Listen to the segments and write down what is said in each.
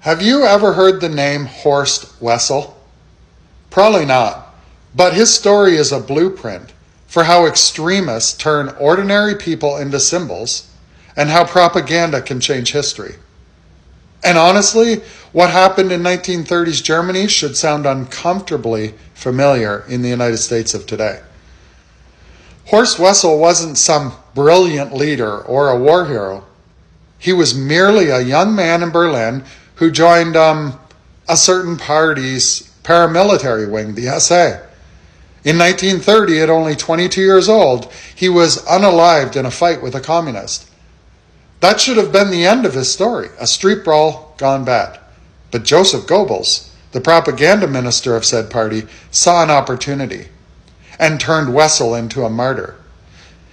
Have you ever heard the name Horst Wessel? Probably not, but his story is a blueprint for how extremists turn ordinary people into symbols and how propaganda can change history. And honestly, what happened in 1930s Germany should sound uncomfortably familiar in the United States of today. Horst Wessel wasn't some brilliant leader or a war hero. He was merely a young man in Berlin who joined a certain party's paramilitary wing, the SA. In 1930, at only 22 years old, he was unalived in a fight with a communist. That should have been the end of his story, a street brawl gone bad. But Joseph Goebbels, the propaganda minister of said party, saw an opportunity and turned Wessel into a martyr.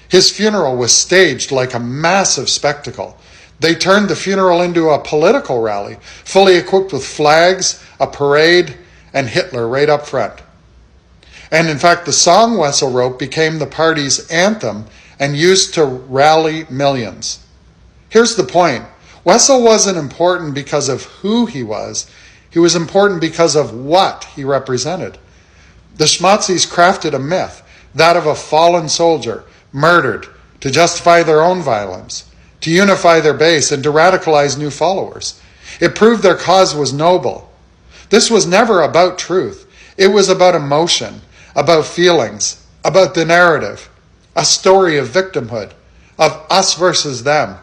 His funeral was staged like a massive spectacle. They turned the funeral into a political rally, fully equipped with flags, a parade, and Hitler right up front. And in fact, the song Wessel wrote became the party's anthem and used to rally millions. Here's the point. Wessel wasn't important because of who he was important because of what he represented. The Schmazis crafted a myth, that of a fallen soldier, murdered, to justify their own violence, to unify their base, and to radicalize new followers. It proved their cause was noble. This was never about truth. It was about emotion, about feelings, about the narrative, a story of victimhood, of us versus them.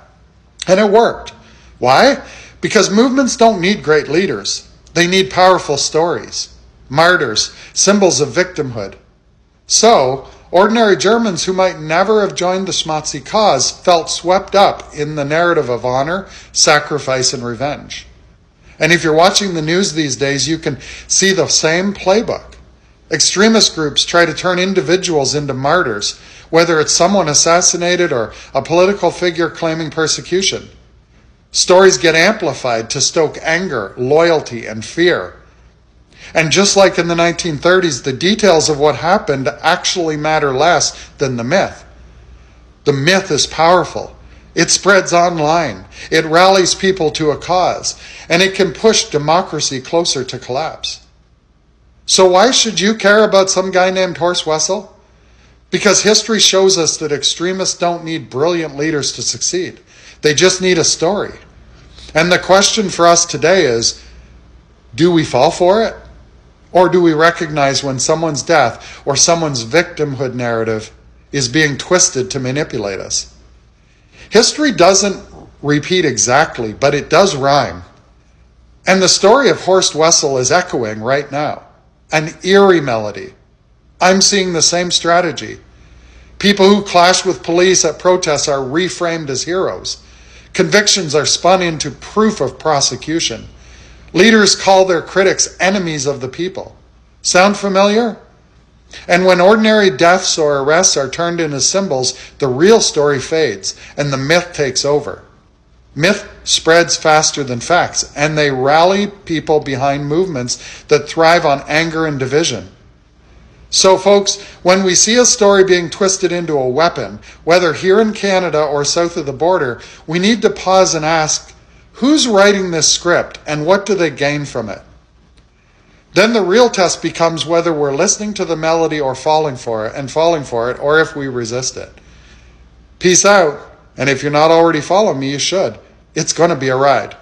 And it worked. Why? Because movements don't need great leaders. They need powerful stories, martyrs, symbols of victimhood. So, ordinary Germans who might never have joined the Schmazi cause felt swept up in the narrative of honor, sacrifice, and revenge. And if you're watching the news these days, you can see the same playbook. Extremist groups try to turn individuals into martyrs, whether it's someone assassinated or a political figure claiming persecution. Stories get amplified to stoke anger, loyalty, and fear. And just like in the 1930s, the details of what happened actually matter less than the myth. The myth is powerful. It spreads online. It rallies people to a cause. And it can push democracy closer to collapse. So why should you care about some guy named Horst Wessel? Because history shows us that extremists don't need brilliant leaders to succeed. They just need a story. And the question for us today is, do we fall for it? Or do we recognize when someone's death or someone's victimhood narrative is being twisted to manipulate us? History doesn't repeat exactly, but it does rhyme. And the story of Horst Wessel is echoing right now. An eerie melody. I'm seeing the same strategy. People who clash with police at protests are reframed as heroes. Convictions are spun into proof of prosecution. Leaders call their critics enemies of the people. Sound familiar? And when ordinary deaths or arrests are turned into symbols, the real story fades and the myth takes over. Myth spreads faster than facts, and they rally people behind movements that thrive on anger and division. So folks, when we see a story being twisted into a weapon, whether here in Canada or south of the border, we need to pause and ask, who's writing this script and what do they gain from it? Then the real test becomes whether we're listening to the melody or falling for it, or if we resist it. Peace out, and if you're not already following me, you should. It's going to be a ride.